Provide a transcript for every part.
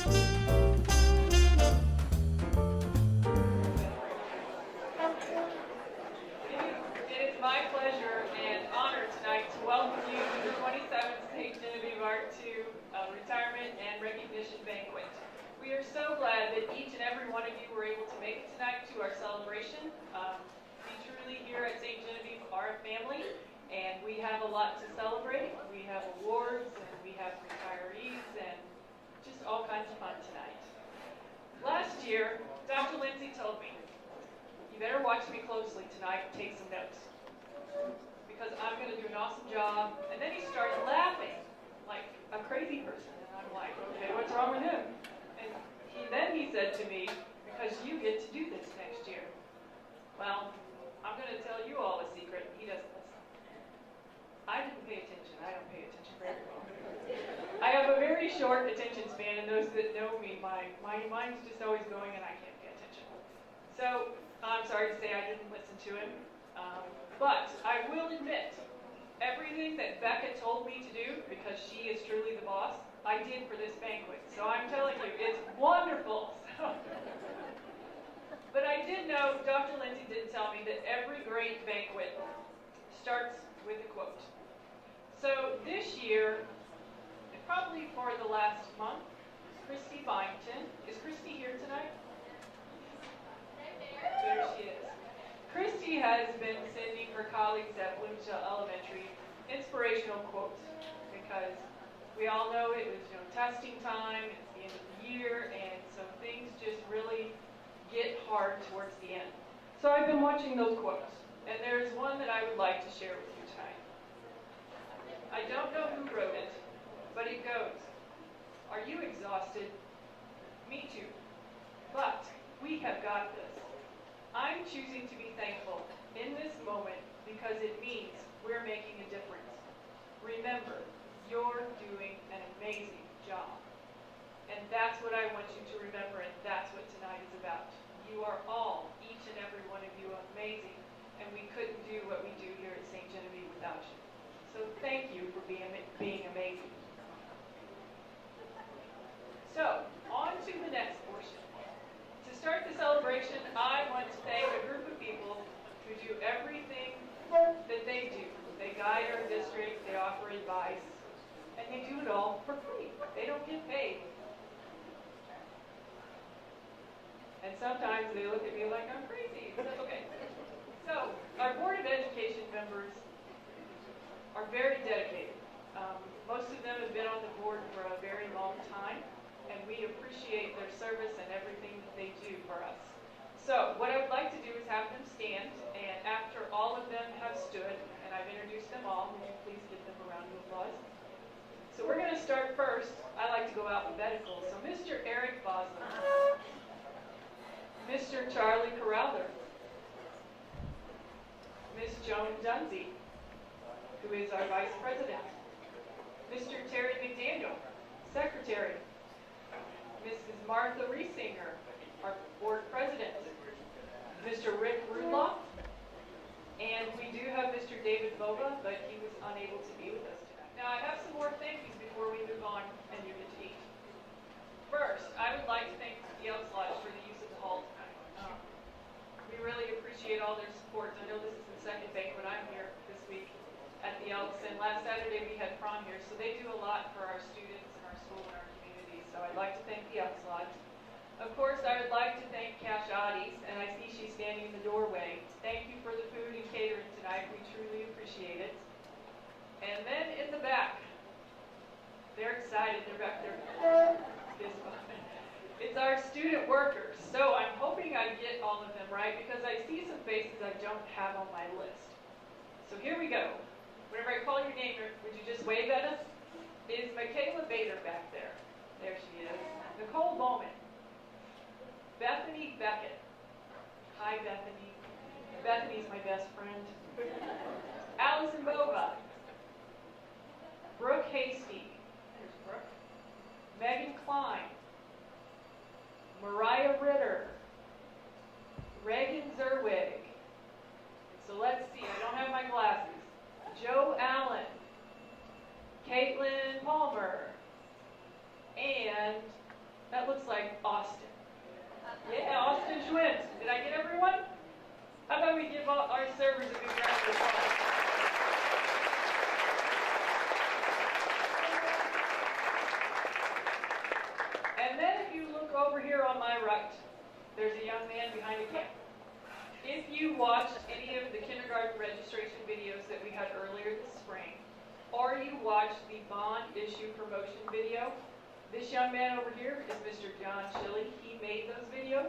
It is my pleasure and honor tonight to welcome you to the 27th St. Genevieve RII Retirement and Recognition Banquet. We are so glad that each and every one of you were able to make it tonight to our celebration. We truly here at St. Genevieve are a family, and we have a lot to celebrate. We have awards, and we have retirees, and just all kinds of fun tonight. Last year, Dr. Lindsay told me, you better watch me closely tonight and take some notes, because I'm going to do an awesome job. And then he started laughing like a crazy person, and I'm like, okay, what's wrong with him? And then he said to me, because you get to do this next year. Well, I'm going to tell you all a secret. He doesn't listen. I didn't pay attention. I don't pay attention very well. I have a very short attention span, and those that know me, my mind's just always going, and I can't pay attention. So I'm sorry to say I didn't listen to him. But I will admit, everything that Becca told me to do, because she is truly the boss, I did for this banquet. So I'm telling you, it's wonderful. But I did know, Dr. Lindsay did tell me that every great banquet starts with a quote. So this year, and probably for the last month, Christy Byington. Is Christy here tonight? There she is. Christy has been sending her colleagues at Bloomsdale Elementary inspirational quotes, because we all know it was testing time, it's the end of the year, and so things just really get hard towards the end. So I've been watching those quotes, and there's one that I would like to share with you tonight. I don't know who wrote it, but it goes, "Are you exhausted? Me too. But we have got this. I'm choosing to be thankful in this moment because it means we're making a difference. Remember, you're doing an amazing job." And that's what I want you to remember, and that's what tonight is about. You are all, each and every one of you, amazing, and we couldn't do what we do here at St. Genevieve without you. So thank you for being amazing. So, on to the next portion. To start the celebration, I want to thank a group of people who do everything that they do. They guide our district, they offer advice, and they do it all for free. They don't get paid. And sometimes they look at me like I'm crazy, but that's okay. So, our Board of Education members are very dedicated. Most of them have been on the board for a very long time, and we appreciate their service and everything that they do for us. So what I would like to do is have them stand, and after all of them have stood, and I've introduced them all, would you please give them a round of applause? So we're going to start first. I like to go alphabetical. So Mr. Eric Bosler, Mr. Charlie Corralder, Miss Joan Dunsey, who is our Vice President, Mr. Terry McDaniel, Secretary, Mrs. Martha Riesinger, our Board President, Mr. Rick Rudloff, and we do have Mr. David Bova, but he was unable to be with us tonight. Now, I have some more thank yous before we move on and you get to eat. First, I would like to thank the Elks Lodge for the use of the hall tonight. We really appreciate all their support. I know this is the second banquet I'm here this week at the Elks, and last Saturday we had prom here, so they do a lot for our students and our school and our community, so I'd like to thank the Elks Lodge. Of course, I would like to thank Cash Oddies, and I see she's standing in the doorway. Thank you for the food and catering tonight. We truly appreciate it. And then in the back, they're excited. They're back there. It's our student workers. So I'm hoping I get all of them right, because I see some faces I don't have on my list. So here we go. Whenever I call your name, would you just wave at us? Is Michaela Bader back there? There she is. Nicole Bowman. Bethany Beckett. Hi, Bethany. Bethany's my best friend. Allison Bova. Brooke Hasty. There's Brooke. Megan Klein. Mariah Ritter. Reagan Zerwig. So let's see, I don't have my glasses. Joe Allen. Caitlin Palmer. And That looks like Austin. Yeah, Austin Schwinn. Did I get everyone? How about we give our servers a big round of applause? And then if you look over here on my right, there's a young man behind a camera. If you watched any of the kindergarten registration videos that we had earlier this spring, or you watched the bond issue promotion video, this young man over here is Mr. John Shilley. He made those videos.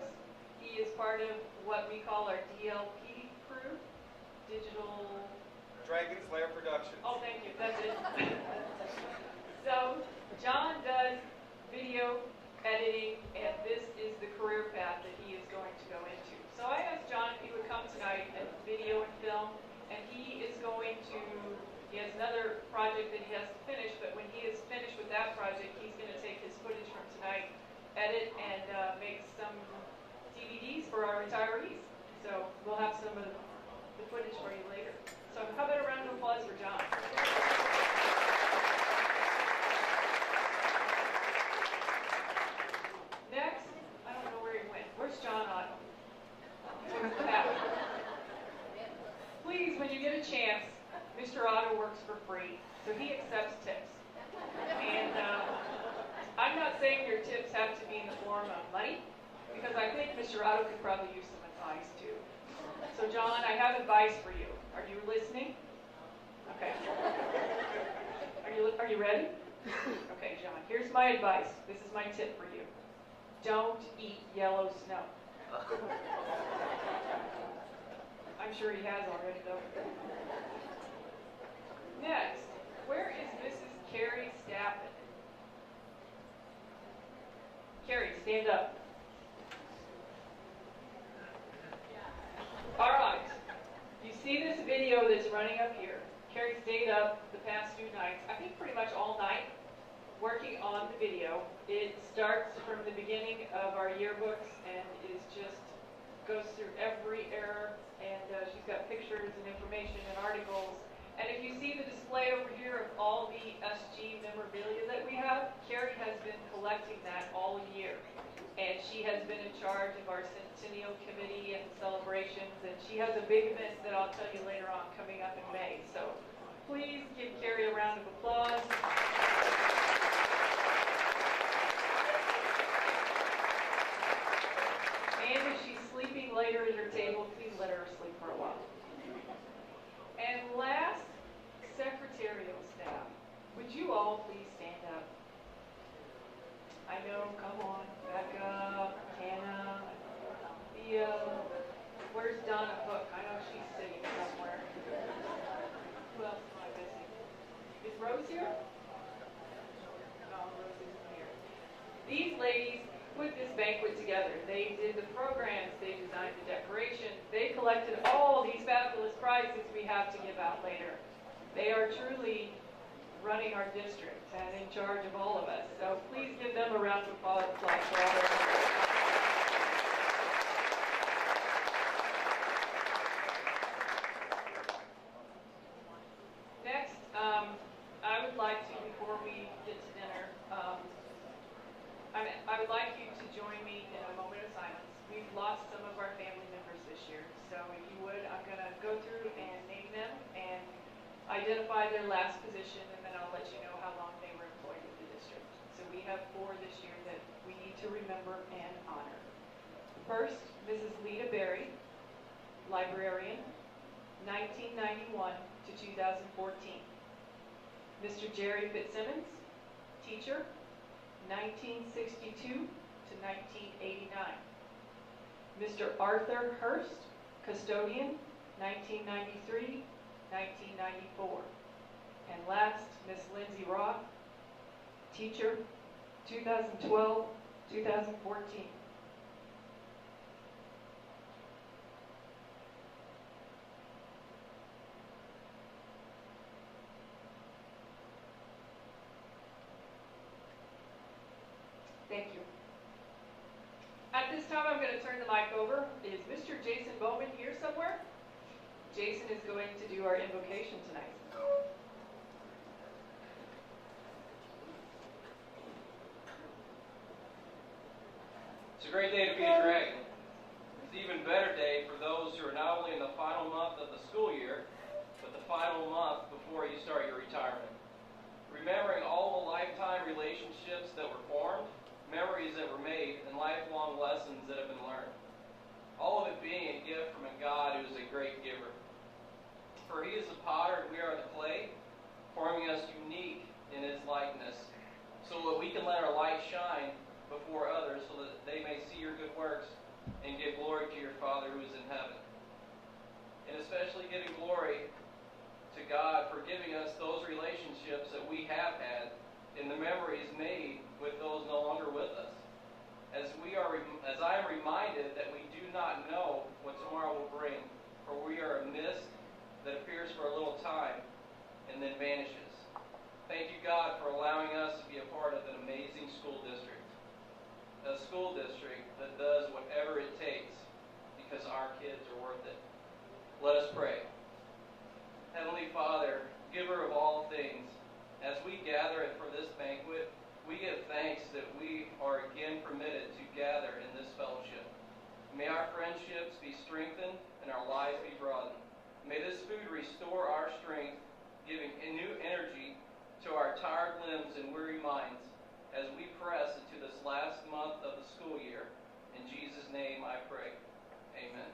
He is part of what we call our DLP crew, Digital Dragon Slayer Productions. Oh, thank you. That's it. So, John does video editing, and this is the career path that he is going to go into. So I asked John if he would come tonight and video and film, and he is going to, he has another project that he has to finish, but when he is finished with that project, he's going to take his footage from tonight, edit, and make some DVDs for our retirees. So we'll have some of the footage for you later. So how about a round of applause for John? Next, I don't know where he went. Where's John Otto? Please, when you get a chance, Mr. Otto works for free, so he accepts tips. And I'm not saying your tips have to be in the form of money, because I think Mr. Otto could probably use some advice too. So John, I have advice for you. Are you listening? Okay. Are you ready? Okay, John, here's my advice. This is my tip for you. Don't eat yellow snow. I'm sure he has already, though. Next, where is Mrs. Carrie Stappen? Carrie, stand up. All right. You see this video that's running up here. Carrie stayed up the past few nights, I think pretty much all night, working on the video. It starts from the beginning of our yearbooks and is just goes through every error, and she's got pictures and information and articles. And if you see the display over here of all the SG memorabilia that we have, Carrie has been collecting that all year. And she has been in charge of our Centennial Committee and celebrations, and she has a big event that I'll tell you later on coming up in May. So please give Carrie a round of applause. And if she's sleeping later at her table, please let her sleep for a while. And last, secretarial staff. Would you all please stand up? I know, come on, Becca, Hannah, Thea. Where's Donna Hook? I know she's sitting somewhere. Who else am I missing? Is Rose here? No, Rose isn't here. These ladies put this banquet together. They did the programs, they designed the decorations, they collected all these fabulous prizes we have to give out later. They are truly running our district and in charge of all of us. So please give them a round of applause for all their work. Next, I would like to, before we get to dinner, I would like you to join me in a moment of silence. We've lost some of our family members this year, so if you would, I'm going to go through and name them and identify their last position, and then I'll let you know how long they were employed with the district. So we have 4 this year that we need to remember and honor. First, Mrs. Lita Berry, librarian, 1991 to 2014. Mr. Jerry Fitzsimmons, teacher, 1962 to 1989. Mr. Arthur Hurst, custodian, 1993, 1994. And last, Miss Lindsay Roth, teacher, 2012, 2014. Thank you. At this time, I'm going to turn the mic over. Is Mr. Jason Bowman here somewhere? Jason is going to do our invocation tonight. a great day to be a dragon. It's an even better day for those who are not only in the final month of the school year, but the final month before you start your retirement. Remembering all the lifetime relationships that were formed, memories that were made, and lifelong lessons that have been learned. All of it being a gift from a God who is a great giver. For he is the potter and we are the clay, forming us unique in his likeness, so that we can let our light shine before others, so that they may see your good works and give glory to your Father who is in heaven. And especially giving glory to God for giving us those relationships that we have had and the memories made with those no longer with us. As I am reminded that we do not know what tomorrow will bring, for we are a mist that appears for a little time and then vanishes. Thank you, God, for allowing us to be a part of an amazing school district. A school district that does whatever it takes because our kids are worth it. Let us pray. Heavenly Father, giver of all things, as we gather for this banquet, we give thanks that we are again permitted to gather in this fellowship. May our friendships be strengthened and our lives be broadened. May this food restore our strength, giving a new energy to our tired limbs and weary minds as we press into this last month of the school year. In Jesus' name I pray. Amen.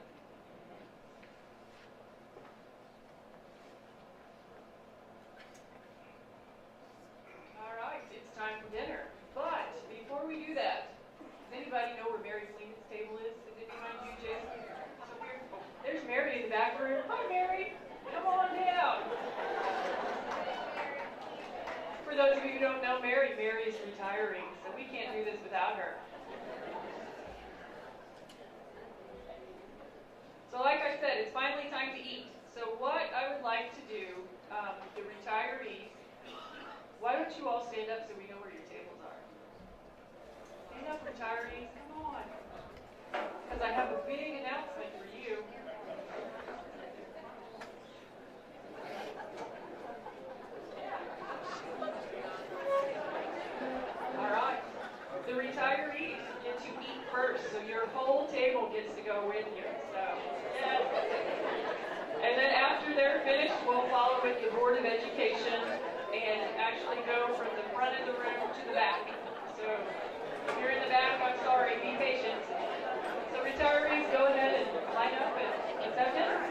All right, it's time for dinner. But before we do that, does anybody know where Mary Fleeman's table is? Is it behind you, Jason? It's up here. There's Mary in the back room. Hi, Mary. Come on down. For those of you who don't know Mary is retiring, so we can't do this without her. So like I said, it's finally time to eat. So what I would like to do, the retirees, why don't you all stand up so we know where your tables are? Stand up, retirees, come on. Because I have a big announcement for you. All right. The retirees get to eat first, so your whole table gets to go with you. So, yeah. And then after they're finished, we'll follow with the Board of Education and actually go from the front of the room to the back. So if you're in the back, I'm sorry, be patient. So retirees, go ahead and line up and let's have dinner.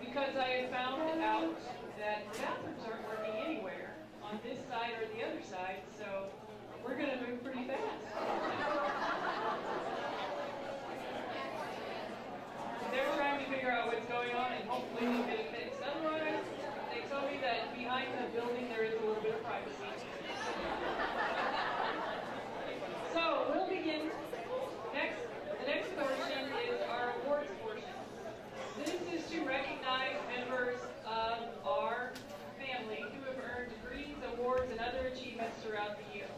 Because I have found out that bathrooms aren't working anywhere on this side or the other side, so we're going to move pretty fast. They're trying to figure out what's going on and hopefully we'll get it fixed. Otherwise, they told me that behind the building there is a little bit of privacy. So we'll begin. The next portion is our awards portion. This is to recognize members of our family who have earned degrees, awards, and other achievements throughout the year.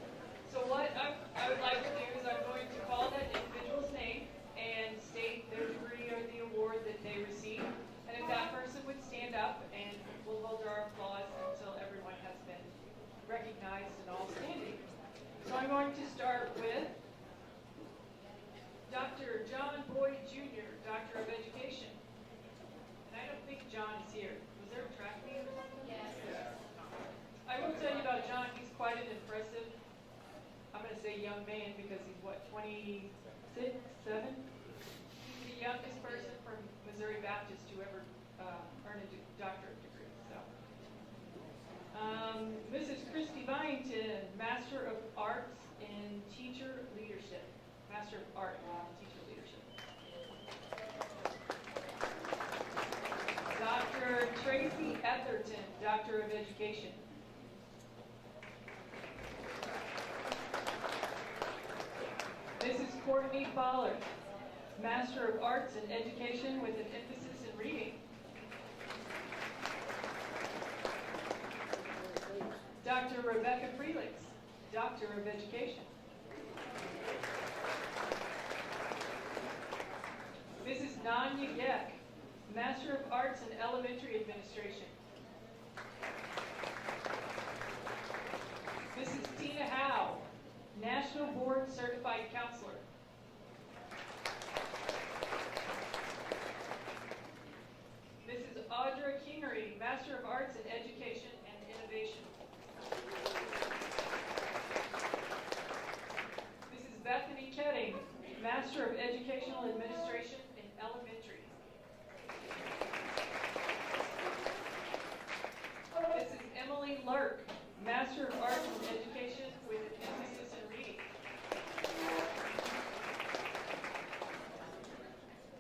So what I would like to do is I'm going to call that individual's name and state their degree or the award that they received. And if that person would stand up, and we'll hold our applause until everyone has been recognized and all standing. So I'm going to start with Dr. John Boyd Jr., Doctor of Education. And I don't think John is here. Was there a track meet or something? Yes. I will tell you about John. He's quite an impressive, I'm going to say young man because he's, what, 26, 7? He's the youngest person from Missouri Baptist to ever earn a doctorate degree. So, Mrs. Christy Byington, Master of Arts in Teacher Leadership, Master of Art in Teacher Leadership. Dr. Tracy Etherton, Doctor of Education. Mrs. Courtney Fowler, Master of Arts in Education with an emphasis in reading. Dr. Rebecca Freelix, Doctor of Education. Mrs. Nanya Yek, Master of Arts in Elementary Administration. Mrs. Tina Howe, National Board Certified Counselor. Mrs. Audra Kingery, Master of Arts in Education and Innovation. Mrs. Bethany Ketting, Master of Educational Administration in Elementary. Mrs. Emily Lurk, Master of Arts in Education with an emphasis in reading.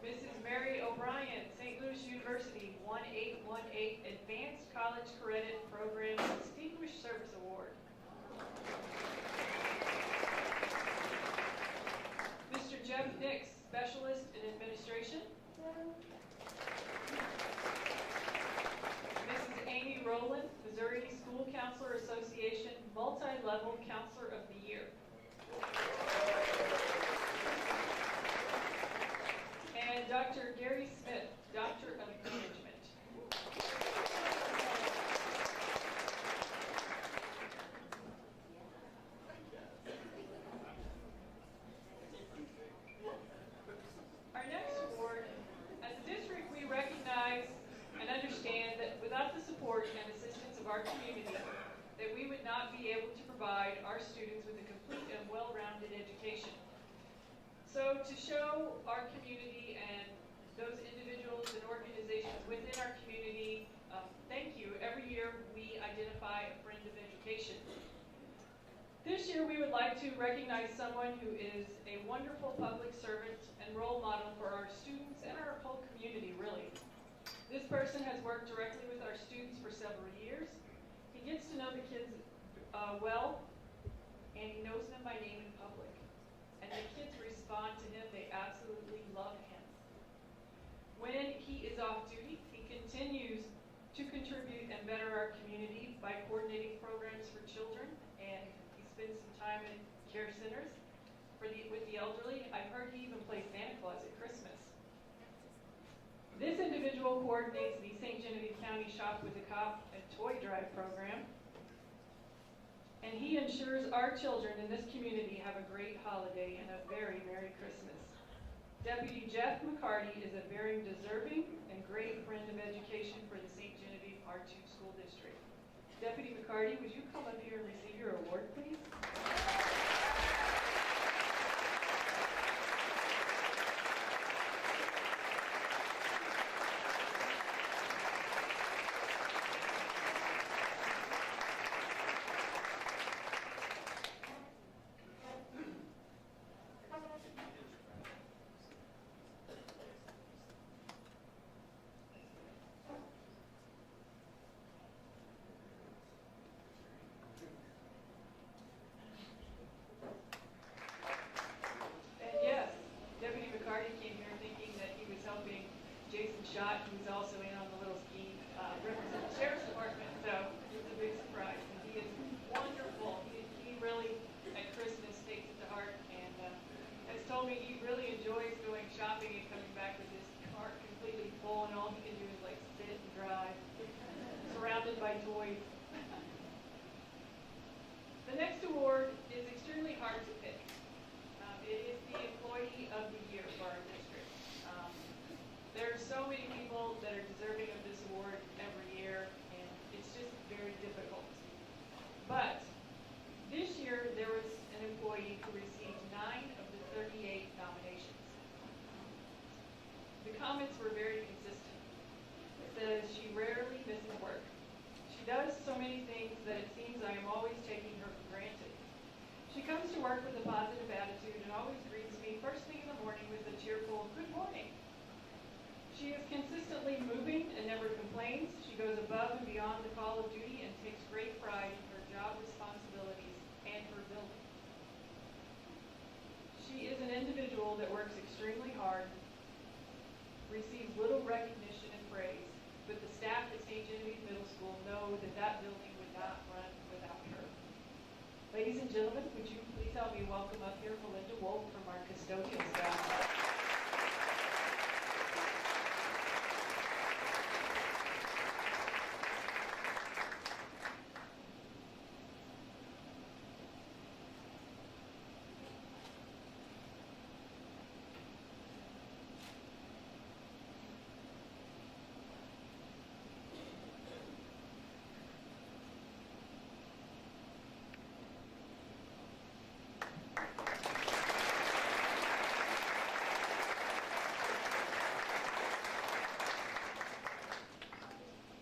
Mrs. Mary O'Brien, St. Louis University 1818 Advanced College Credit Program Distinguished Service Award. Mr. Jeff Nix, Specialist in Administration. Mrs. Amy Rowland, Missouri School Counselor Association Multi-Level Counselor of the Year. And Dr. Gary Smith, Doctor of Management. Our next award, as a district, we recognize and understand that without the support and assistance of our community, that we would not be able to provide our students with a complete and well-rounded education. So to show our community and those individuals and organizations within our community, thank you. Every year we identify a friend of education. This year we would like to recognize someone who is a wonderful public servant and role model for our students and our whole community, really. This person has worked directly with our students for several years. He gets to know the kids well, and he knows them by name in public. And the kids respond to him. They absolutely love him. When he is off duty, he continues to contribute and better our community by coordinating programs for children, and he spends some time in care centers with the elderly. I've heard he even plays Santa Claus at Christmas. This individual coordinates the St. Genevieve County Shop with a Cop and Toy Drive program. And he ensures our children in this community have a great holiday and a very Merry Christmas. Deputy Jeff McCarty is a very deserving and great friend of education for the St. Genevieve R2 School District. Deputy McCarty, would you come up here and receive your award, please? He's also in on the little ski, represents the Sheriff's Department, so it's a big surprise. And he is wonderful. He really, at Christmas, takes it to heart and has told me he really enjoys going shopping and coming back with his cart completely full, and all he can do is like sit and drive, surrounded by toys. The next award is extremely hard to pick. It is the Employee of the Year for our district. There are so many people that are deserving of this award every year, and it's just very difficult. But this year, there was an employee who received 9 of the 38 nominations. The comments were very consistent. It says, she rarely misses work. She does so many things that it seems I am always taking her for granted. She comes to work with a positive attitude and always greets me first thing in the morning with a cheerful "Good morning." She is consistently moving and never complains. She goes above and beyond the call of duty and takes great pride in her job responsibilities and her building. She is an individual that works extremely hard, receives little recognition and praise, but the staff at St. Genevieve Middle School know that that building would not run without her. Ladies and gentlemen, would you please help me welcome up here Melinda Wolf from our custodian staff.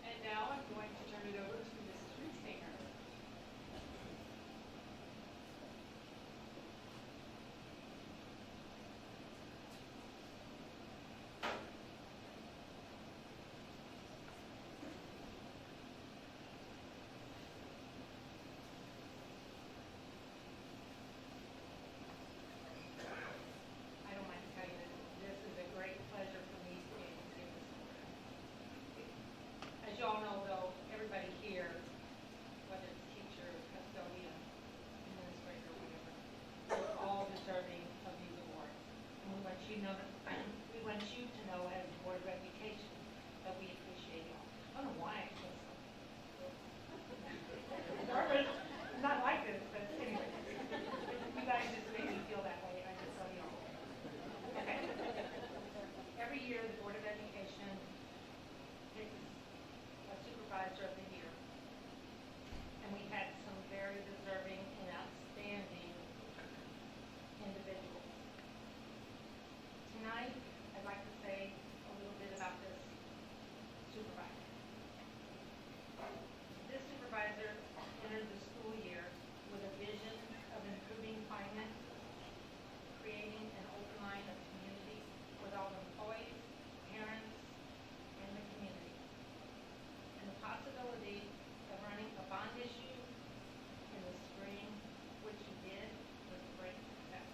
And now I'm going to turn it over to Mrs. Riesinger. I don't mind telling you, this is a great pleasure for me to be able to give this order. As you all know, though, everybody here, whether it's teacher, custodian, administrator, whatever, is all deserving of these awards. And we want you to know as a board of education that we appreciate you all. I don't know why I feel so nervous. Not like this, but anyway. You guys just made me feel that way. I just tell you all. Okay. Every year, the Board of Education picks a supervisor of the year. And we had some very deserving and outstanding individuals. Tonight, I'd like to say a little bit about this supervisor. This supervisor entered the school year with a vision of improving climate, creating an open line of community with all employees, parents, and the community. And the possibility of running a bond issue in the spring, which he did, was a great success.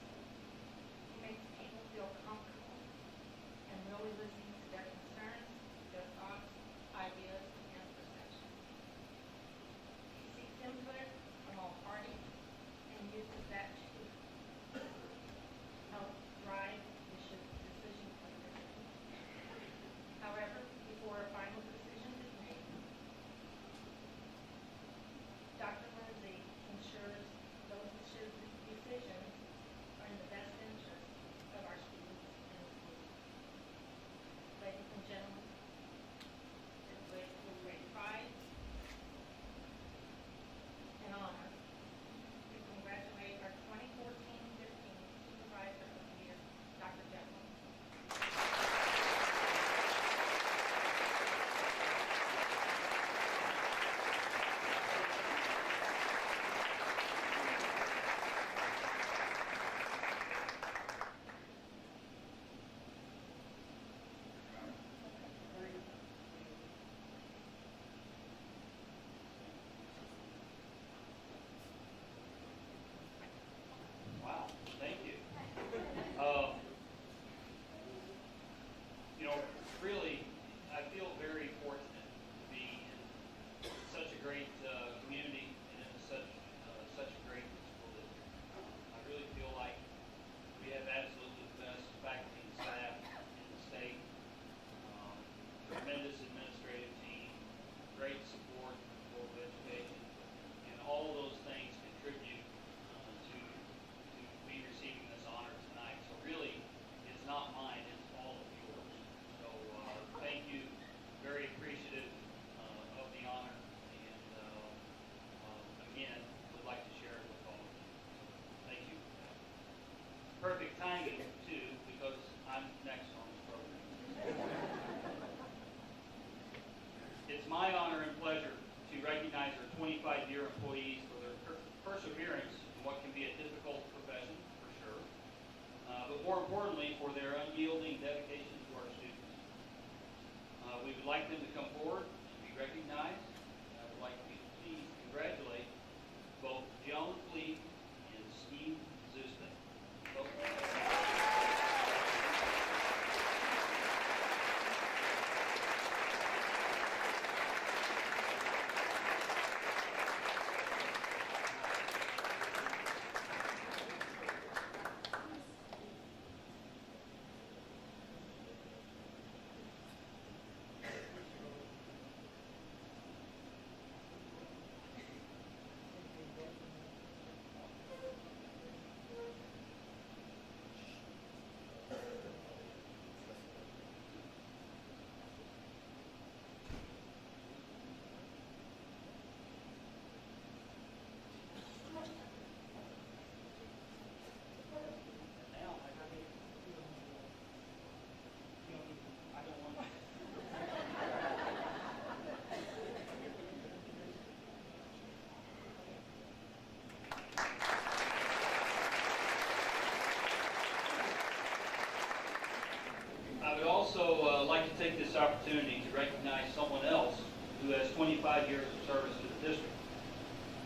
He makes people feel comfortable and really listens to their concerns, their thoughts, ideas, and perceptions. He seeks input from all parties and uses that to help drive decision makers. However, before a final decision is made, Dr. Lindsay ensures those decisions are in the best interest of our students and the school. Ladies and gentlemen, it's with great pride and honor to congratulate our 2014-15 Supervisor of the Year, Dr. Jekyll. Wow, thank you. Really, I feel very fortunate to be in such a great community and in such a great school district. I really feel like we have absolutely the best faculty and staff in the state. Tremendous administrative team, great support from the Board of Education, and all those things contribute to me receiving this honor tonight. So really, it's not mine, it's all of yours. So thank you, very appreciative of the honor, and again, would like to share it with all of you. Thank you. Perfect timing, too, because I'm next on the program. It's my honor and pleasure to recognize our 25-year employees for their perseverance in what can be a difficult profession. more importantly, for their unyielding dedication to our students. We would like them to come forward and be recognized. I would like to please congratulate both Joan Fleet and Steve Zusta. I would also like to take this opportunity to recognize someone else who has 25 years of service to the district.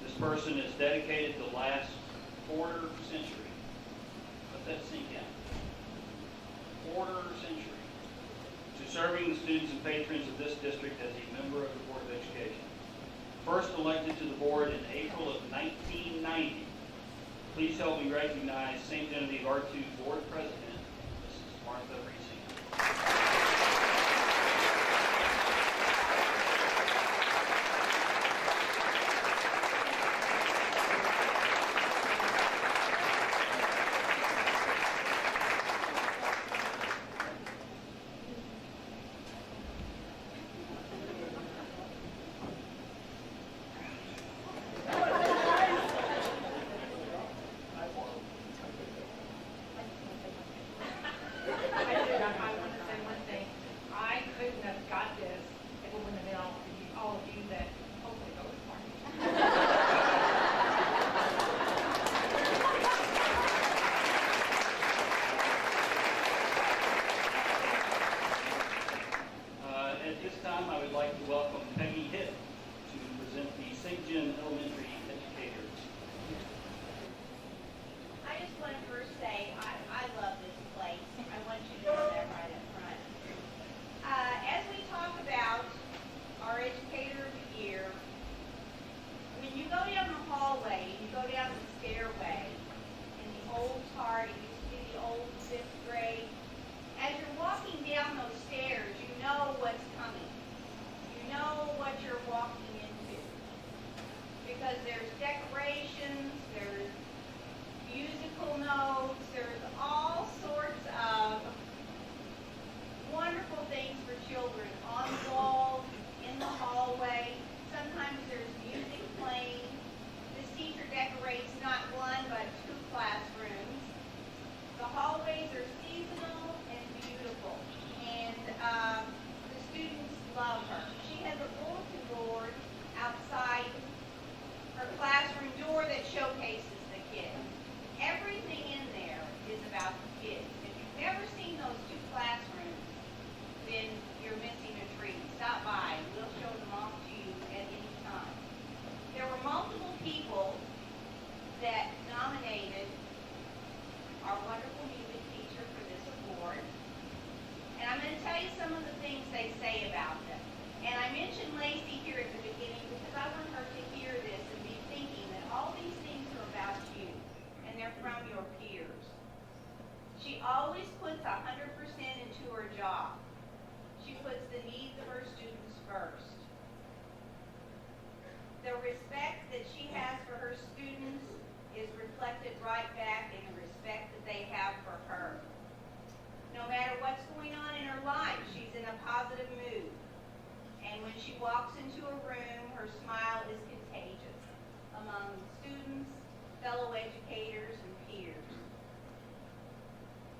This person has dedicated the last quarter century. Let that sink in. Quarter century to serving the students and patrons of this district as a member of the Board of Education. First elected to the board in April of 1990. Please help me recognize St. Genevieve RII Board President, Mrs. Martha Riesinger. I want to say one thing. I couldn't have got this if it wouldn't have been all of you that hopefully voted for me. At this time, I would like to welcome Peggy Hitt to present the St. Gen Elementary Educators. I just want to first say I love this place. I want you to know that right up front. As we talk about our Educator of the Year, when you go down the hallway, you go down the stairway in the old TARD, it used to be the old 5th grade. As you're walking down those stairs, you know what's coming. You know what you're walking into. Because there's decorations, there's musical notes, there's all sorts of wonderful things for children on the walls, in the hallway. Sometimes there's music playing. This teacher decorates not one but 2 classrooms. The hallways are seasonal and beautiful, and the students love her. She has a bulletin board outside her classroom door that showcases the kids. Everything in there is about the kids. If you've never seen those 2 classrooms, then you're missing a treat. Stop by and we'll show them off to you at any time. There were multiple people that nominated our wonderful music teacher for this award. And I'm going to tell you some of the things they say about them. And I mentioned Lacey here at the beginning because I want her to hear this and be thinking that all these things are about you and they're from your peers. She always puts 100% into her job. She puts the needs of her students first. The respect that she has for her students is reflected right back in the respect that they have for her. No matter what's going on in her life, she's in a positive mood. And when she walks into a room, her smile is contagious among students, fellow educators, and peers.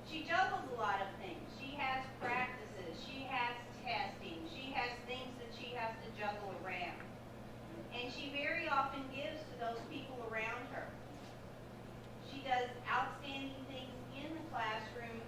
She juggles a lot of things. She has practices, she has testing, she has things that she has to juggle around. And she very often gives to those people around her. She does outstanding things in the classroom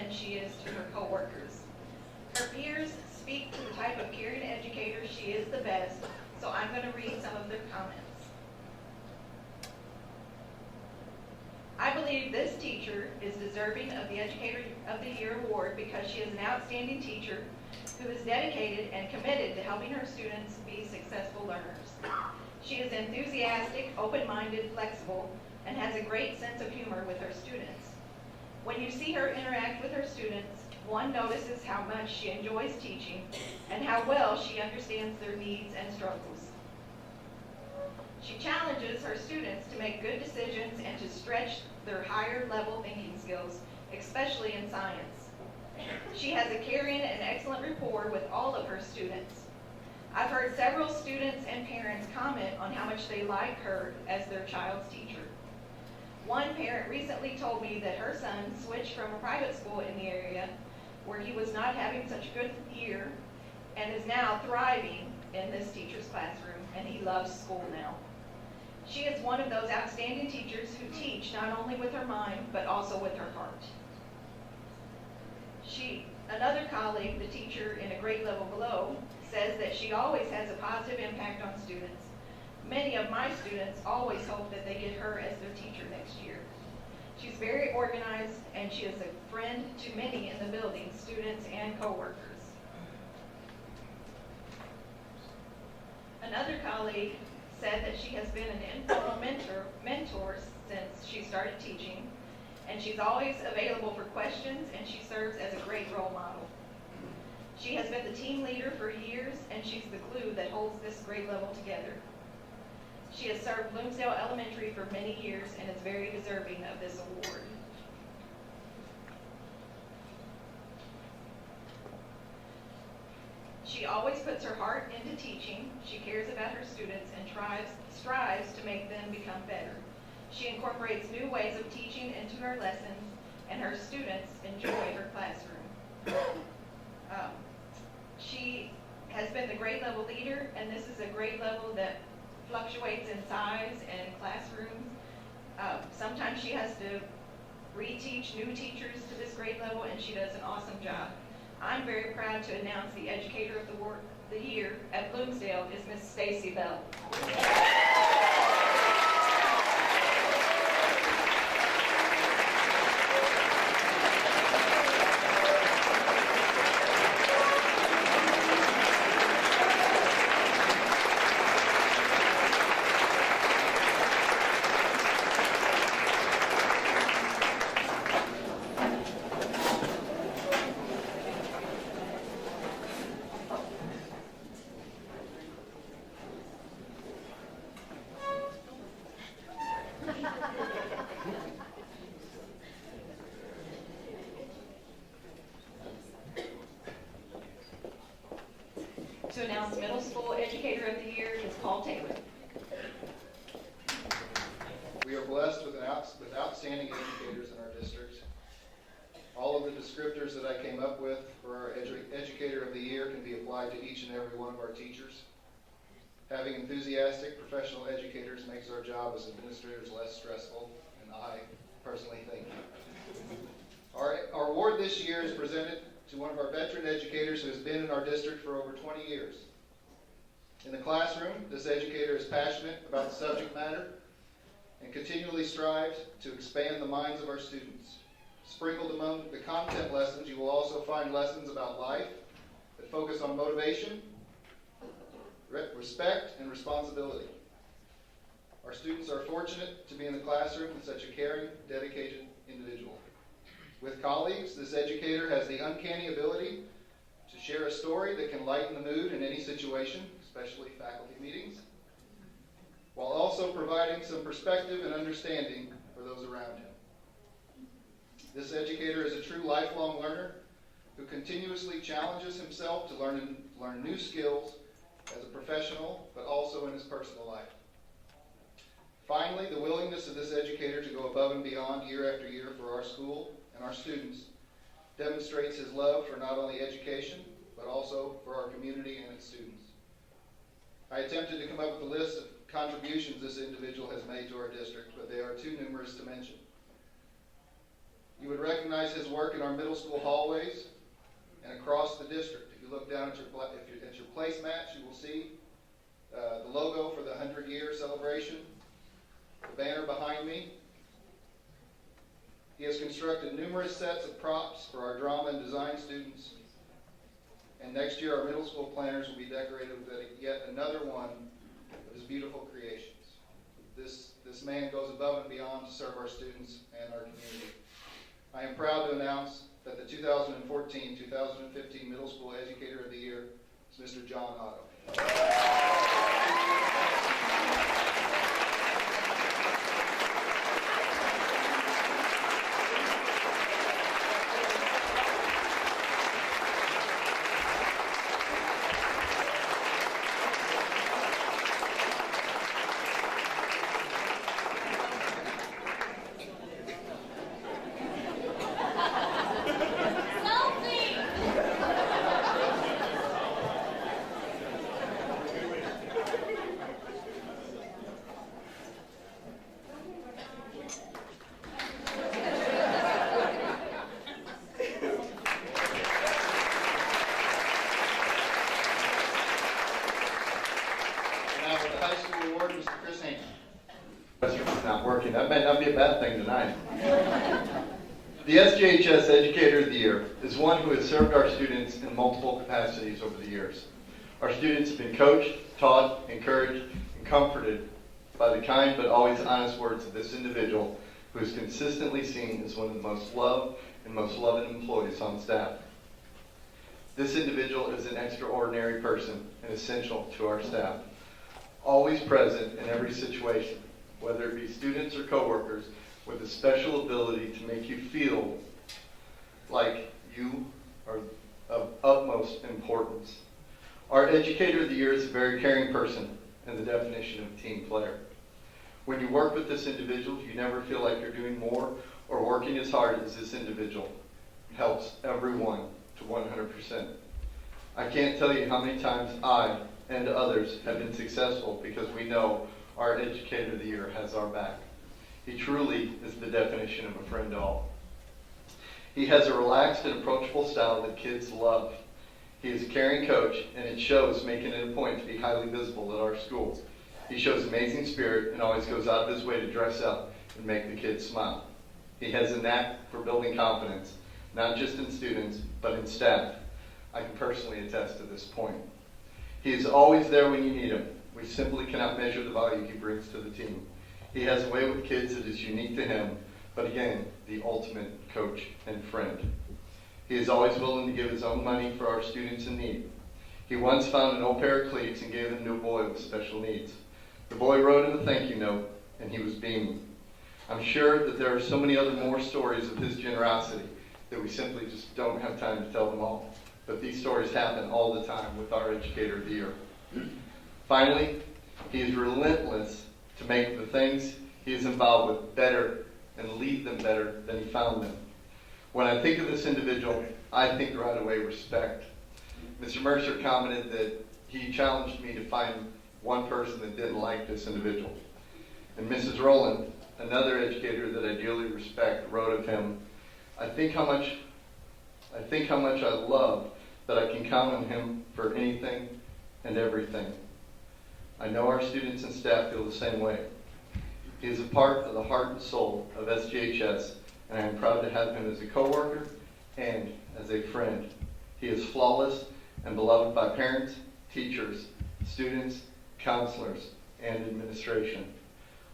than she is to her coworkers. Her peers speak to the type of caring educator she is the best, so I'm going to read some of their comments. I believe this teacher is deserving of the Educator of the Year award because she is an outstanding teacher who is dedicated and committed to helping her students be successful learners. She is enthusiastic, open-minded, flexible, and has a great sense of humor with her students. When you see her interact with her students, one notices how much she enjoys teaching and how well she understands their needs and struggles. She challenges her students to make good decisions and to stretch their higher level thinking skills, especially in science. She has a caring and excellent rapport with all of her students. I've heard several students and parents comment on how much they like her as their child's teacher. One parent recently told me that her son switched from a private school in the area where he was not having such a good year and is now thriving in this teacher's classroom, and he loves school now. She is one of those outstanding teachers who teach not only with her mind, but also with her heart. Another colleague, the teacher in a grade level below, says that she always has a positive impact on students. Many of my students always hope that they get her as their teacher next year. She's very organized, and she is a friend to many in the building, students and coworkers. Another colleague said that she has been an informal mentor since she started teaching, and she's always available for questions, and she serves as a great role model. She has been the team leader for years, and she's the glue that holds this grade level together. She has served Bloomsdale Elementary for many years and is very deserving of this award. She always puts her heart into teaching. She cares about her students and strives to make them become better. She incorporates new ways of teaching into her lessons, and her students enjoy her classroom. She has been the grade level leader, and this is a grade level that fluctuates in size and classrooms. Sometimes she has to reteach new teachers to this grade level, and she does an awesome job. I'm very proud to announce the Educator of the Year at Bloomsdale is Miss Stacy Bell. To announce Middle School Educator of the Year is Paul Taylor. We are blessed with outstanding educators in our district. All of the descriptors that I came up with for our Educator of the Year can be applied to each and every one of our teachers. Having enthusiastic professional educators makes our job as administrators less stressful, and I personally think. Our award this year is presented to one of our veteran educators who has been in our district for over 20 years. In the classroom, this educator is passionate about the subject matter and continually strives to expand the minds of our students. Sprinkled among the content lessons, you will also find lessons about life that focus on motivation, respect, and responsibility. Our students are fortunate to be in the classroom with such a caring, dedicated individual. With colleagues, this educator has the uncanny ability to share a story that can lighten the mood in any situation, especially faculty meetings, while also providing some perspective and understanding for those around him. This educator is a true lifelong learner who continuously challenges himself to learn new skills as a professional, but also in his personal life. Finally, the willingness of this educator to go above and beyond year after year for our school and our students demonstrates his love for not only education, but also for our community and its students. I attempted to come up with a list of contributions this individual has made to our district, but they are too numerous to mention. You would recognize his work in our middle school hallways and across the district. If you look down at your placemats, you will see the logo for the 100-year celebration, the banner behind me. He has constructed numerous sets of props for our drama and design students. And next year, our middle school planners will be decorated with yet another one of his beautiful creations. This man goes above and beyond to serve our students and our community. I am proud to announce that the 2014-2015 Middle School Educator of the Year is Mr. John Otto. Not working. That might not be a bad thing tonight. The SJHS Educator of the Year is one who has served our students in multiple capacities over the years. Our students have been coached, taught, encouraged, and comforted by the kind but always honest words of this individual who is consistently seen as one of the most loved and most loved employees on staff. This individual is an extraordinary person and essential to our staff, always present in every situation, whether it be students or coworkers, with a special ability to make you feel like you are of utmost importance. Our Educator of the Year is a very caring person and the definition of a team player. When you work with this individual, you never feel like you're doing more or working as hard as this individual. It helps everyone to 100%. I can't tell you how many times I and others have been successful because we know our Educator of the Year has our back. He truly is the definition of a friend to all. He has a relaxed and approachable style that kids love. He is a caring coach, and it shows, making it a point to be highly visible at our school. He shows amazing spirit and always goes out of his way to dress up and make the kids smile. He has a knack for building confidence, not just in students, but in staff. I can personally attest to this point. He is always there when you need him. We simply cannot measure the value he brings to the team. He has a way with kids that is unique to him, but again, the ultimate coach and friend. He is always willing to give his own money for our students in need. He once found an old pair of cleats and gave them to a boy with special needs. The boy wrote him a thank you note, and he was beaming. I'm sure that there are so many other more stories of his generosity that we simply just don't have time to tell them all. But these stories happen all the time with our Educator of the Year. Finally, he is relentless to make the things he is involved with better and leave them better than he found them. When I think of this individual, I think right away respect. Mr. Mercer commented that he challenged me to find one person that didn't like this individual. And Mrs. Rowland, another educator that I dearly respect, wrote of him, I think how much I love that I can count on him for anything and everything. I know our students and staff feel the same way. He is a part of the heart and soul of SJHS, and I am proud to have him as a coworker and as a friend. He is flawless and beloved by parents, teachers, students, counselors, and administration.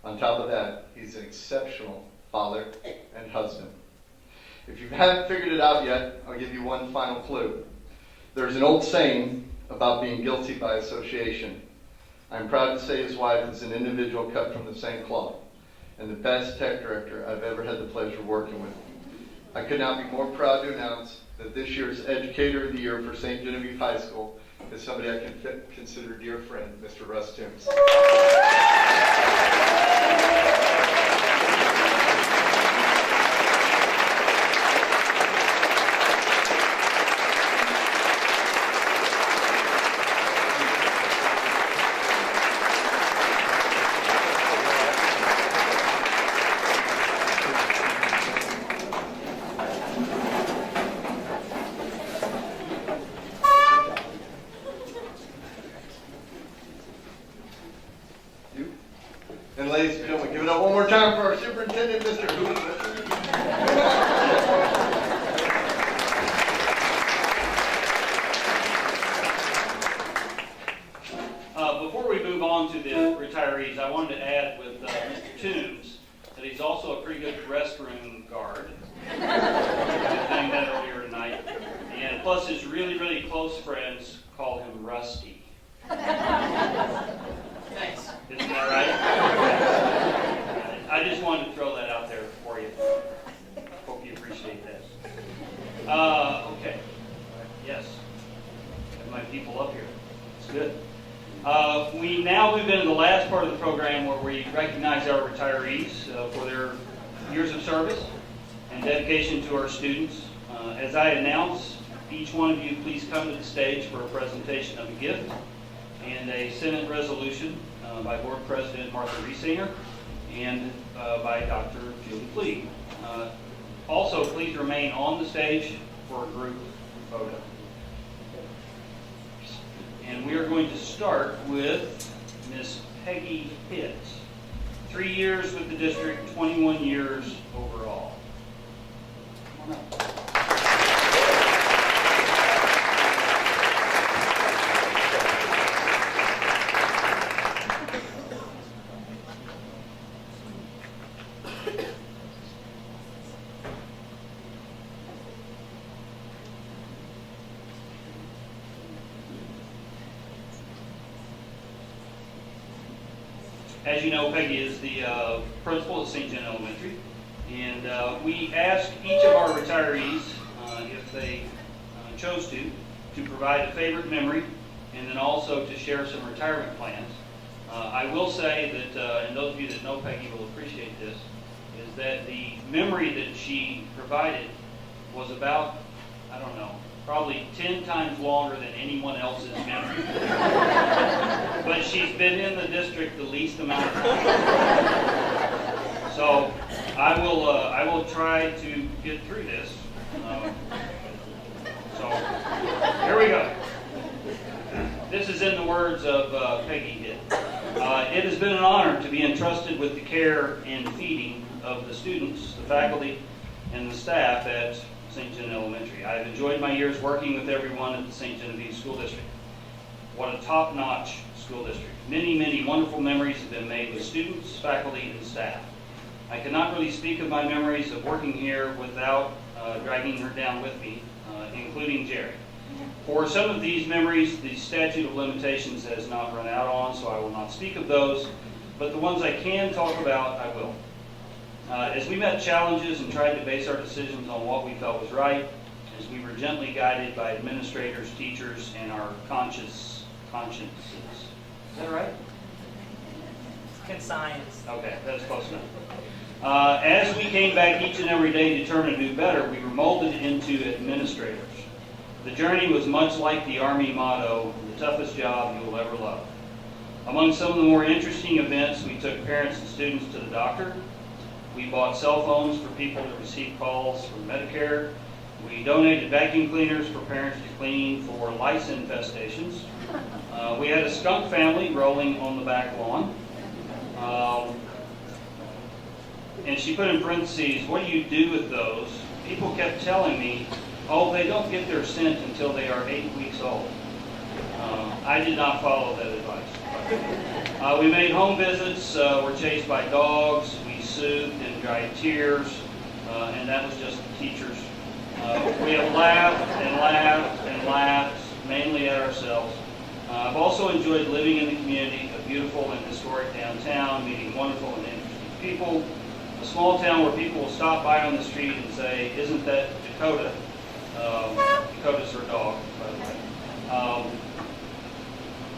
On top of that, he's an exceptional father and husband. If you haven't figured it out yet, I'll give you one final clue. There's an old saying about being guilty by association. I'm proud to say his wife is an individual cut from the same cloth and the best tech director I've ever had the pleasure of working with. I could not be more proud to announce that this year's Educator of the Year for St. Genevieve High School is somebody I can consider a dear friend, Mr. Russ Timms. retirees, I wanted to add with Mr. Toombs that he's also a pretty good restroom guard. I was saying that earlier tonight. And plus his really, really close friends call him Rusty. Nice. Isn't that right? I just wanted to throw that out there for you. Hope you appreciate that. Okay. Yes. Got my people up here. It's good. We now move into the last part of the program where we recognize our retirees for their years of service and dedication to our students. As I announce, each one of you please come to the stage for a presentation of a gift and a Senate resolution by Board President Martha Riesinger and by Dr. Julie Fleeg. Also, please remain on the stage for a group photo. And we are going to start with Miss Peggy Hitt. 3 years with the district, 21 years overall. Come on up. As you know, Peggy is the principal at St. John Elementary, and we asked each of our retirees, if they chose to provide a favorite memory, and then also to share some retirement plans. I will say that, and those of you that know Peggy will appreciate this, is that the memory that she provided was about, I don't know, probably 10 times longer than anyone else's memory. But she's been in the district the least amount of time. So I will try to get through this. So here we go. This is in the words of Peggy Hitt. It has been an honor to be entrusted with the care and feeding of the students, the faculty, and the staff at St. John Elementary. I have enjoyed my years working with everyone at the St. Genevieve School District. What a top-notch school district. Many, many wonderful memories have been made with students, faculty, and staff. I cannot really speak of my memories of working here without dragging her down with me, including Jerry. For some of these memories, the statute of limitations has not run out on, so I will not speak of those, but the ones I can talk about, I will. As we met challenges and tried to base our decisions on what we felt was right, as we were gently guided by administrators, teachers, and our consciences. Is that right? In science. Okay, that's close enough. As we came back each and every day determined to do better, we were molded into administrators. The journey was much like the Army motto, the toughest job you will ever love. Among some of the more interesting events, we took parents and students to the doctor. We bought cell phones for people to receive calls from Medicare. We donated vacuum cleaners for parents to clean for lice infestations. We had a skunk family rolling on the back lawn. And she put in parentheses, what do you do with those? People kept telling me, oh, they don't get their scent until they are 8 weeks old. I did not follow that advice. We made home visits, were chased by dogs, we soothed and dried tears, and that was just the teachers. We have laughed and laughed and laughed, mainly at ourselves. I've also enjoyed living in the community, a beautiful and historic downtown, meeting wonderful and interesting people. A small town where people will stop by on the street and say, isn't that Dakota? Dakota's her dog, by the way.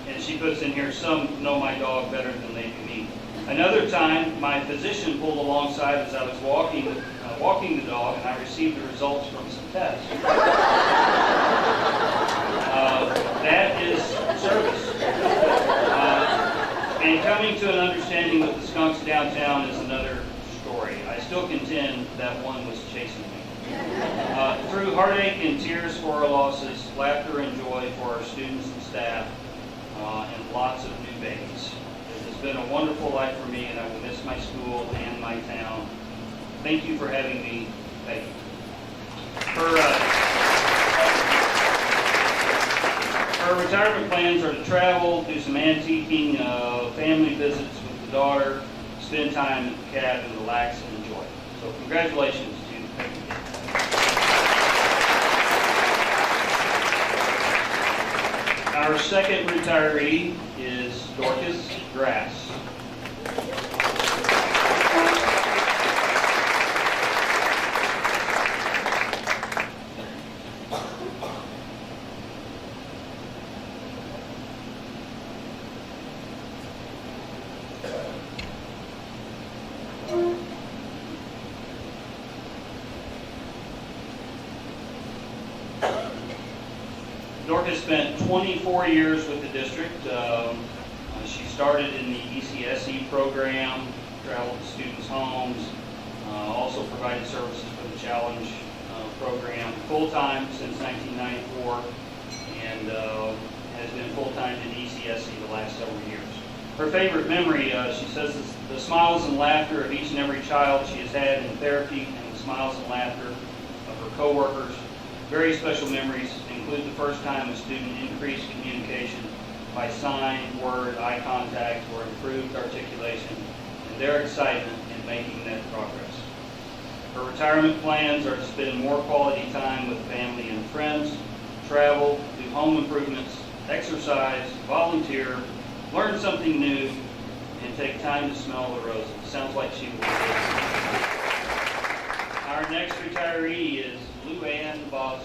And she puts in here, some know my dog better than they do me. Another time, my physician pulled alongside as I was walking the dog, and I received the results from some tests. That is service. And coming to an understanding with the skunks downtown is another story. I still contend that one was chasing me. Through heartache and tears for our losses, laughter and joy for our students and staff, and lots of new babies. It has been a wonderful life for me, and I will miss my school and my town. Thank you for having me, Peggy. Her retirement plans are to travel, do some antiquing, family visits with daughter, spend time at the cabin, relax, and enjoy. So congratulations to Peggy. Our second retiree is Dorcas Grass. Dorcas spent 24 years with the district. She started in the ECSE program, traveled to students' homes, also provided services for the Challenge program full-time since 1994, and has been full-time in ECSE the last several years. Her favorite memory, she says, is the smiles and laughter of each and every child she has had in therapy, and the smiles and laughter of her coworkers. Very special memories include the first time a student increased communication by sign, word, eye contact, or improved articulation, and their excitement in making that progress. Her retirement plans are to spend more quality time with family and friends, travel, do home improvements, exercise, volunteer, learn something new, and take time to smell the roses. Sounds like she will be good. Our next retiree is Lou Ann Bosler.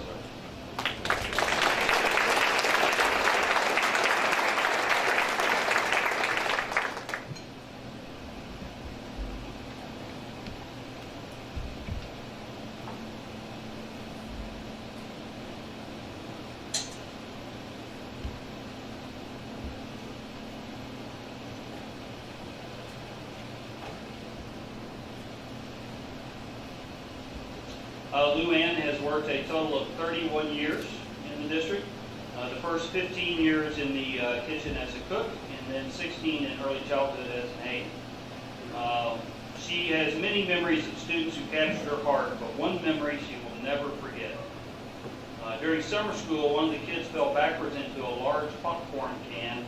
Lou Ann has worked a total of 31 years in the district. The first 15 years in the kitchen as a cook, and then 16 in early childhood as an aide. She has many memories of students who captured her heart, but one memory she will never forget. During summer school, one of the kids fell backwards into a large popcorn can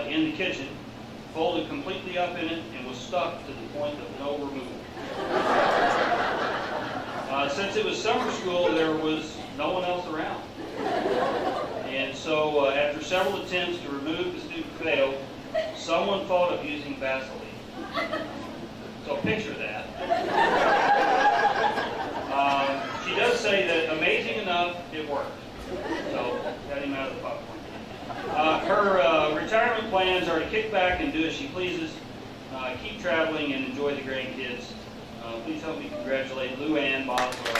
in the kitchen, folded completely up in it, and was stuck to the point of no removal. Since it was summer school, there was no one else around. And so after several attempts to remove, the student failed. Someone thought of using Vaseline. So picture that. She does say that, amazing enough, it worked. So got him out of the popcorn. Her retirement plans are to kick back and do as she pleases, keep traveling, and enjoy the grandkids. Please help me congratulate Lou Ann Boswell.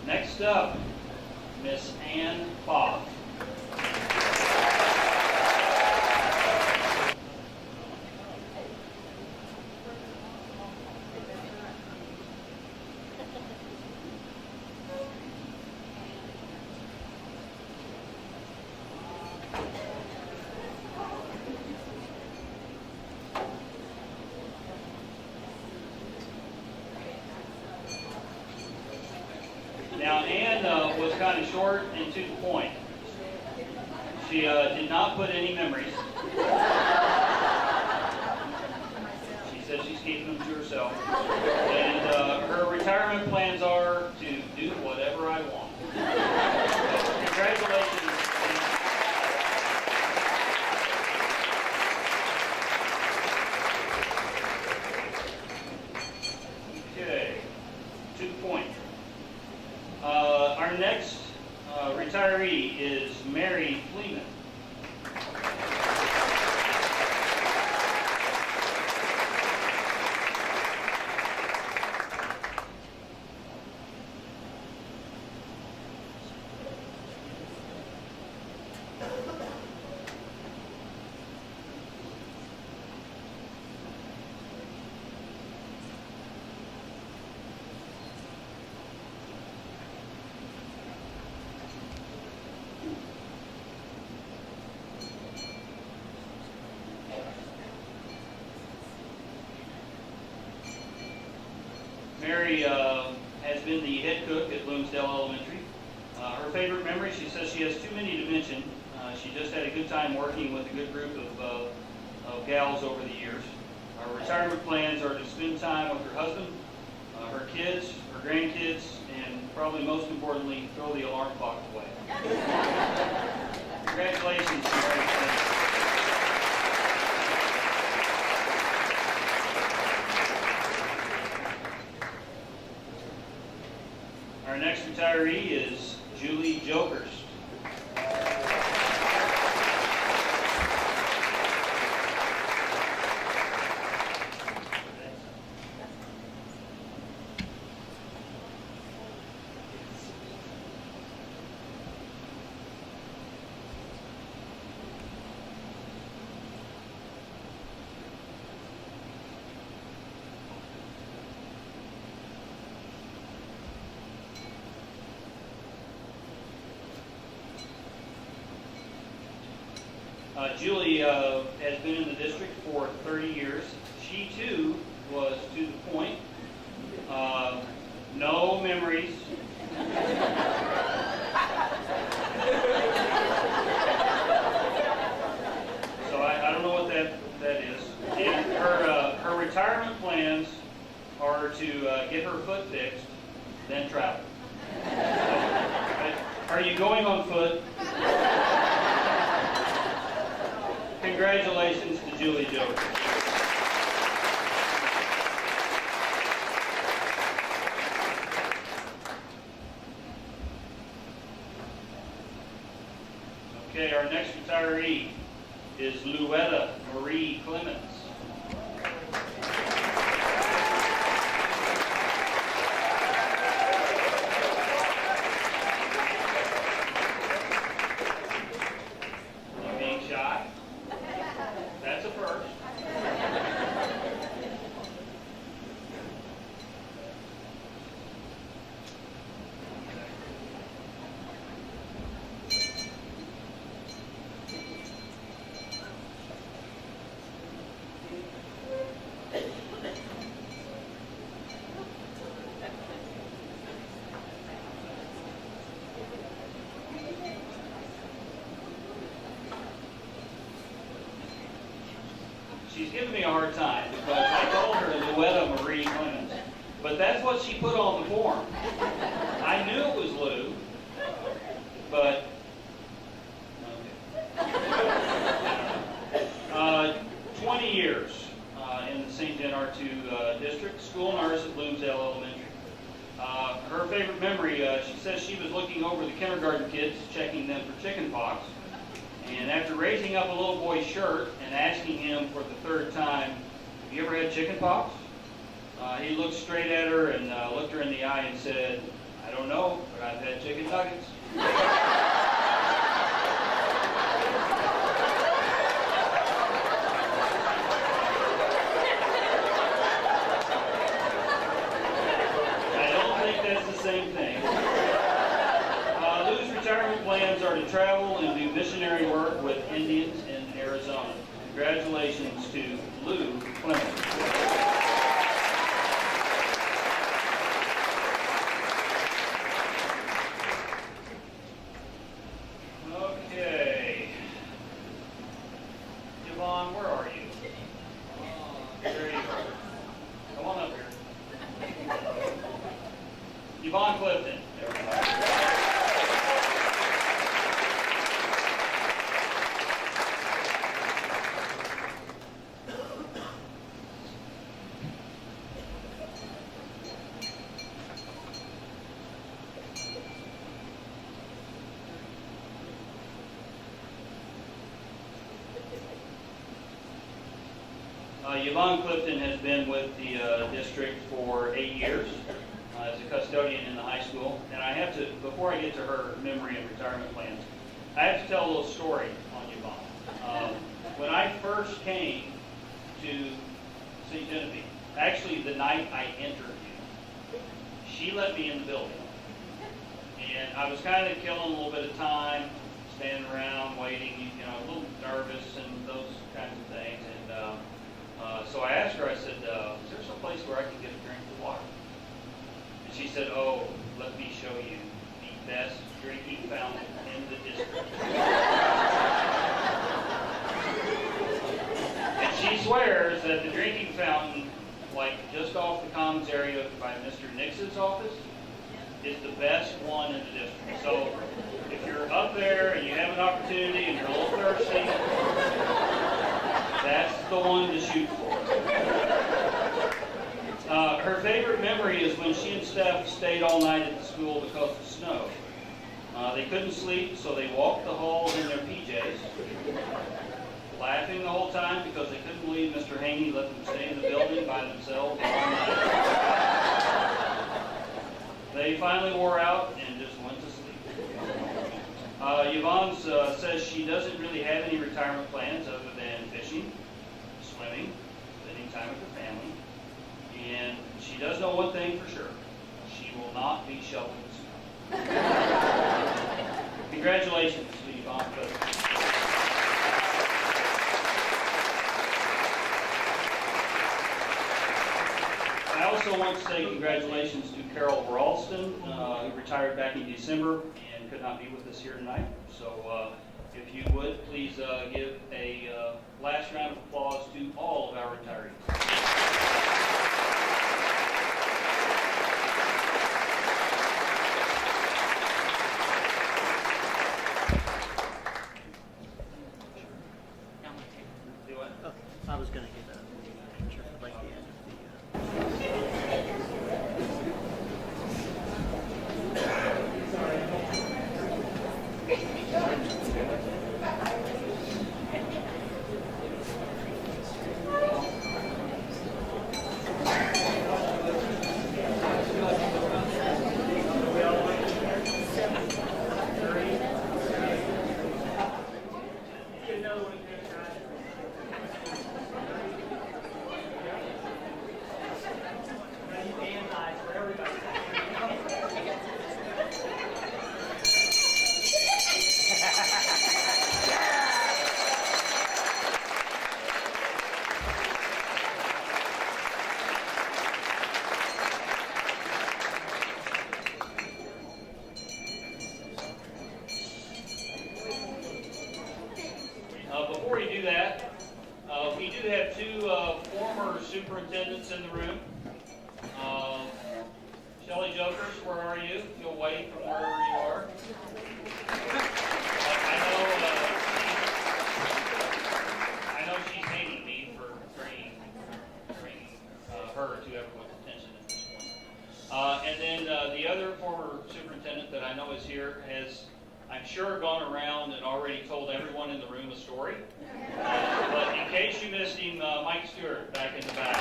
Next up, Miss Ann Bob. Now, Ann was kind of short and to the point. She did not put any memories. She said she's keeping them to herself. And her retirement plans are to do whatever I want. So, congratulations. Okay, 2 points. Our next retiree is Mary Fleeman. Mary has been the head cook at Bloomsdale Elementary. Her favorite memory, she says she has too many to mention. She just had a good time working with a good group of gals over the years. Her retirement plans are to spend time with her husband, her kids, her grandkids, and probably most importantly, throw the alarm clock away. Congratulations, Mary. Our next retiree is Julie Jokers. Julie has been in the district for 30 years. She too was to the point. No memories. So I don't know what that is. And her retirement plans are to get her foot fixed, then travel. Are you going on foot? Congratulations to Julie Joker. Okay, our next retiree is Luetta Marie Clemens. You being shy? That's a first. She's giving me a hard time because I called her Luetta Marie Clemens, but that's what she put on the form. I knew it was Lou, but okay. 20 years in the St. John R2 district, school nurse at Bloomsdale Elementary. Her favorite memory, she says she was looking over the kindergarten kids, checking them for chicken pox. And after raising up a little boy's shirt and asking him for the third time, "Have you ever had chicken pox?" He looked straight at her and looked her in the eye and said, "I don't know, but I've had chicken nuggets." I don't think that's the same thing. Lou's retirement plans are to travel and do missionary work with Indians in Arizona. Congratulations to Lou Clemens. Okay. Yvonne, where are you? There you are. Come on up here. Yvonne Clifton. Yvonne Clifton has been with the district for 8 years as a custodian in the high school. And I have to, before I get to her memory and retirement plans, I have to tell a little story on Yvonne. When I first came to St. Genevieve, actually the night I entered, she let me in the building. And I was kind of killing a little bit of time, standing around, waiting, a little nervous and those kinds of things. And so I asked her, I said, is there some place where I can get a drink of water? And she said, "Oh, let me show you the best drinking fountain in the district. And she swears that the drinking fountain, like just off the commons area by Mr. Nix's office, is the best one in the district. So if you're up there and you have an opportunity and you're a little thirsty, that's the one to shoot for. Her favorite memory is when she and Steph stayed all night at the school because of snow. They couldn't sleep, so they walked the halls in their PJs, laughing the whole time because they couldn't believe Mr. Haney let them stay in the building by themselves all night. They finally wore out and just went to sleep. Yvonne says she doesn't really have any retirement plans other than fishing, swimming, spending time with her family. And she does know one thing for sure. She will not be shoveling snow. Congratulations to Yvonne Cook. I also want to say congratulations to Carol Ralston, who retired back in December and could not be with us here tonight. So if you would, please give a last round of applause to all of our retirees. Do what? Oh, I was going to get a picture of like the end Before you do that, we do have two former superintendents in the room. Shelley Jokers, where are you? If you'll wait from wherever you are. I know she's hating me for bringing her to everyone's attention at this point. And then the other former superintendent that I know is here has, I'm sure, gone around and already told everyone in the room a story. But in case you missed him, Mike Stewart back in the back.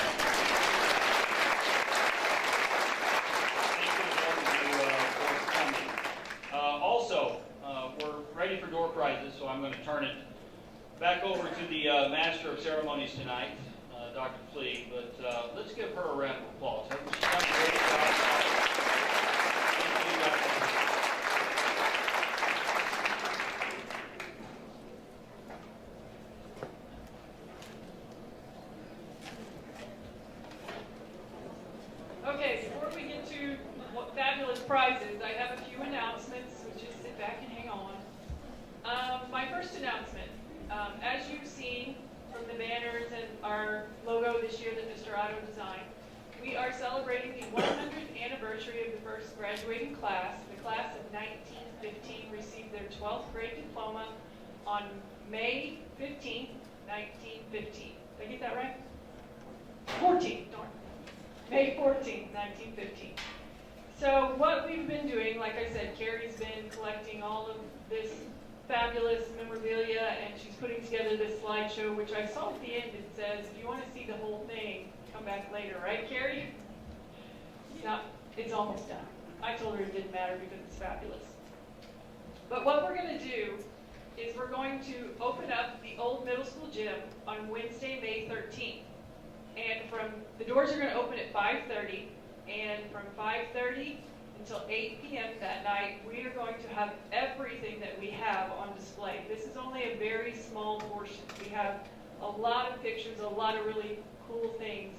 Thank you to both of you for coming. Also, we're ready for door prizes, so I'm going to turn it back over to the Master of Ceremonies tonight, Dr. Fleeg. But let's give her a round of applause. She's done a great job. Thank you, Dr. Fleeg. Okay, before we get to fabulous prizes, I have a few announcements, so just sit back and hang on. My first announcement, as you've seen from the banners and our logo this year that Mr. Otto designed, we are celebrating the 100th anniversary of the first graduating class. The class of 1915 received their 12th grade diploma on May 15th, 1915. Did I get that right? 14th, darn. May 14th, 1915. So what we've been doing, like I said, Carrie's been collecting all of this fabulous memorabilia, and she's putting together this slideshow, which I saw at the end. It says, if you want to see the whole thing, come back later, right, Carrie? It's almost done. I told her it didn't matter because it's fabulous. But what we're going to do is we're going to open up the old middle school gym on Wednesday, May 13th. And the doors are going to open at 5:30, and from 5:30 until 8 p.m. that night, we are going to have everything that we have on display. This is only a very small portion. We have a lot of pictures, a lot of really cool things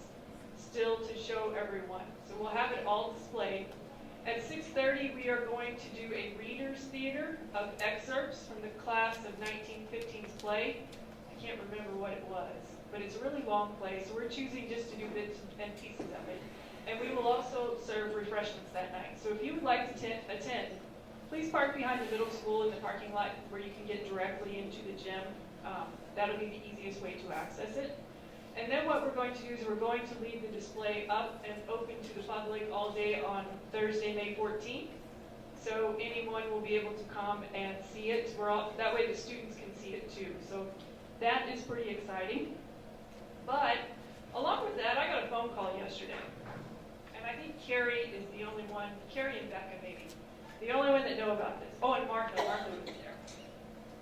still to show everyone. So we'll have it all displayed. At 6:30, we are going to do a reader's theater of excerpts from the class of 1915's play. I can't remember what it was, but it's a really long play, so we're choosing just to do bits and pieces of it. And we will also serve refreshments that night. So if you would like to attend, please park behind the middle school in the parking lot where you can get directly into the gym. That'll be the easiest way to access it. And then what we're going to do is we're going to leave the display up and open to the public all day on Thursday, May 14th. So anyone will be able to come and see it. That way the students can see it too. So that is pretty exciting. But along with that, I got a phone call yesterday. And I think Carrie is the only one, Carrie and Becca maybe, the only one that know about this. Oh, and Martha was there.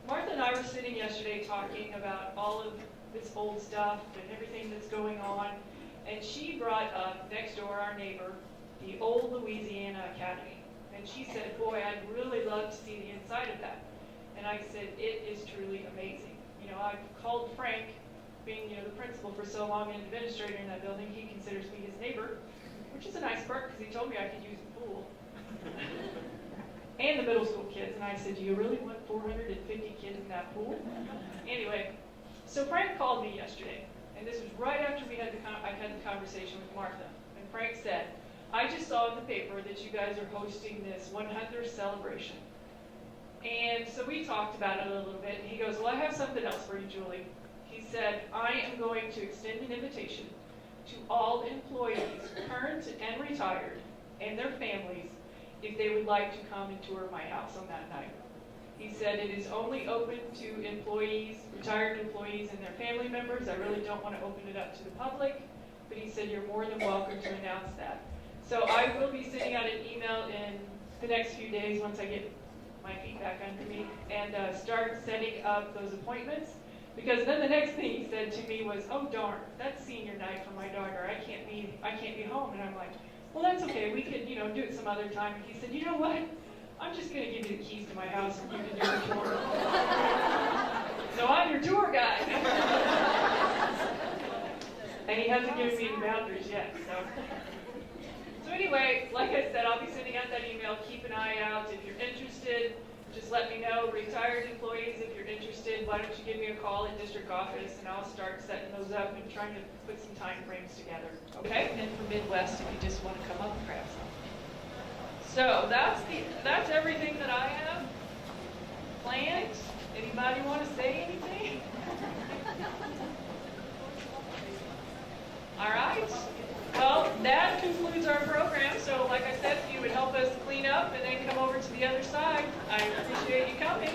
Martha and I were sitting yesterday talking about all of this old stuff and everything that's going on, and she brought up next door, our neighbor, the old Louisiana Academy. And she said, boy, I'd really love to see the inside of that. And I said, it is truly amazing. You know, I've called Frank, being, you know, the principal for so long and administrator in that building, he considers me his neighbor, which is a nice perk because he told me I could use the pool. And the middle school kids. And I said, do you really want 450 kids in that pool? Anyway, so Frank called me yesterday, and this was right after I had the conversation with Martha. And Frank said, I just saw in the paper that you guys are hosting this 100th celebration. And so we talked about it a little bit, and he goes, well, I have something else for you, Julie. He said, I am going to extend an invitation to all employees, current and retired, and their families, if they would like to come and tour my house on that night. He said it is only open to employees, retired employees and their family members. I really don't want to open it up to the public, but he said you're more than welcome to announce that. So I will be sending out an email in the next few days once I get my feet back under me and start setting up those appointments. Because then the next thing he said to me was, oh darn, that's senior night for my daughter. I can't be home. And I'm like, well, that's okay. We could, do it some other time. And he said, you know what? I'm just going to give you the keys to my house and you can do the tour. So I'm your tour guide. And he hasn't given me the boundaries yet. So anyway, like I said, I'll be sending out that email. Keep an eye out. If you're interested, just let me know. Retired employees, if you're interested, why don't you give me a call at district office and I'll start setting those up and trying to put some time frames together. Okay? And for Midwest, if you just want to come up and grab some. So that's everything that I have planned. Anybody want to say anything? All right. Well, that concludes our program. So like I said, if you would help us clean up and then come over to the other side, I appreciate you coming.